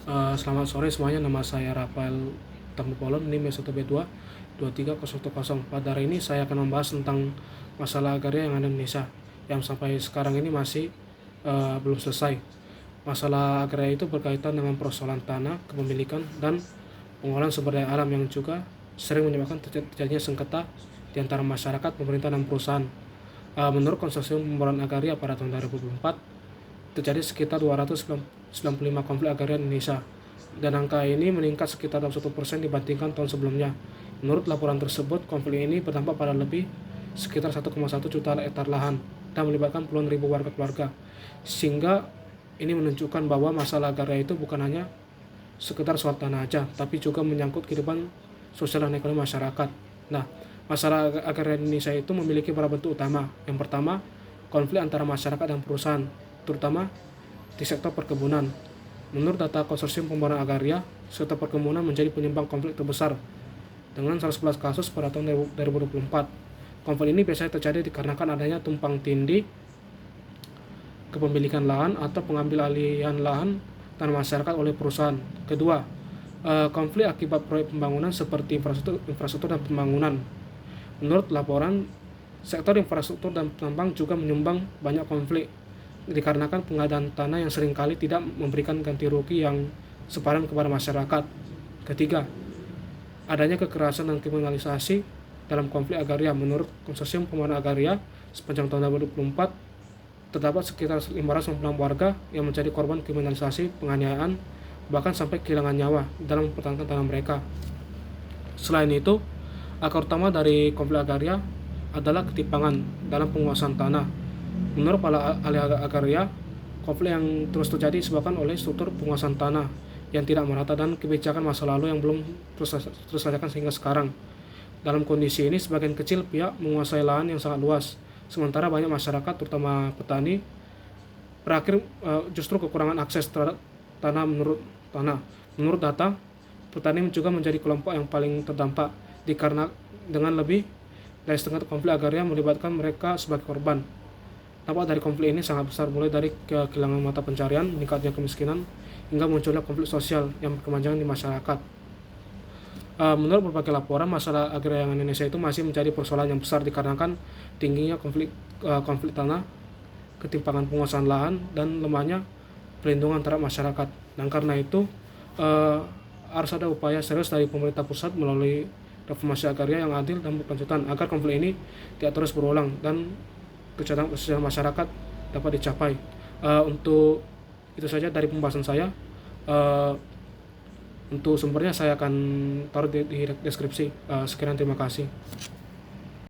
Selamat sore semuanya, nama saya Rafael Tamupolon, NIM S1B2 23010. Pada hari ini saya akan membahas tentang masalah agraria yang ada di Indonesia yang sampai sekarang ini masih belum selesai. Masalah agraria itu berkaitan dengan persoalan tanah, kepemilikan, dan pengolahan sumber daya alam yang juga sering menyebabkan terjadinya sengketa di antara masyarakat, pemerintah, dan perusahaan. Menurut Konsorsium Pembangunan Agraria pada tahun 2004, terjadi sekitar 295 konflik agraria di Indonesia, dan angka ini meningkat sekitar 1% dibandingkan tahun sebelumnya. Menurut laporan tersebut, konflik ini berdampak pada lebih sekitar 1,1 juta hektar lahan dan melibatkan puluhan ribu warga keluarga, sehingga ini menunjukkan bahwa masalah agraria itu bukan hanya sekedar soal tanah aja, tapi juga menyangkut kehidupan sosial dan ekonomi masyarakat. Nah, masalah agraria di Indonesia itu memiliki beberapa bentuk utama. Yang pertama, konflik antara masyarakat dan perusahaan, terutama di sektor perkebunan. Menurut data Konsorsium Pembangunan Agraria, sektor perkebunan menjadi penyumbang konflik terbesar dengan 111 kasus pada tahun 2024. Konflik ini biasanya terjadi dikarenakan adanya tumpang tindih kepemilikan lahan atau pengambil alihan lahan tanah masyarakat oleh perusahaan. Kedua, konflik akibat proyek pembangunan seperti infrastruktur dan pembangunan. Menurut laporan, sektor infrastruktur dan penambang juga menyumbang banyak konflik dikarenakan pengadaan tanah yang seringkali tidak memberikan ganti rugi yang sepadan kepada masyarakat. Ketiga, adanya kekerasan dan kriminalisasi dalam konflik agraria. Menurut Konsorsium Pembangunan Agraria, sepanjang tahun 2024 terdapat sekitar 596 warga yang menjadi korban kriminalisasi, penganiayaan, bahkan sampai kehilangan nyawa dalam mempertahankan tanah mereka. Selain itu, akar utama dari konflik agraria adalah ketimpangan dalam penguasaan tanah. Menurut para ahli agraria, konflik yang terus terjadi disebabkan oleh struktur penguasaan tanah yang tidak merata dan kebijakan masa lalu yang belum terselesaikan sehingga sekarang. Dalam kondisi ini, sebagian kecil pihak menguasai lahan yang sangat luas, sementara banyak masyarakat, terutama petani, berakhir justru kekurangan akses terhadap tanah. Menurut data, petani juga menjadi kelompok yang paling terdampak dikarenakan dengan lebih dari setengah konflik agraria melibatkan mereka sebagai korban. Dampak dari konflik ini sangat besar, mulai dari kehilangan mata pencarian, meningkatnya kemiskinan, hingga munculnya konflik sosial yang berkepanjangan di masyarakat. Menurut berbagai laporan, masalah agraria yang Indonesia itu masih menjadi persoalan yang besar dikarenakan tingginya konflik tanah, ketimpangan penguasaan lahan, dan lemahnya perlindungan terhadap masyarakat. Dan karena itu harus ada upaya serius dari pemerintah pusat melalui reformasi agraria yang adil dan berkelanjutan agar konflik ini tidak terus berulang dan kesejahteraan masyarakat dapat dicapai. Untuk itu saja dari pembahasan saya. Untuk sumbernya saya akan taruh di deskripsi. Sekian, terima kasih.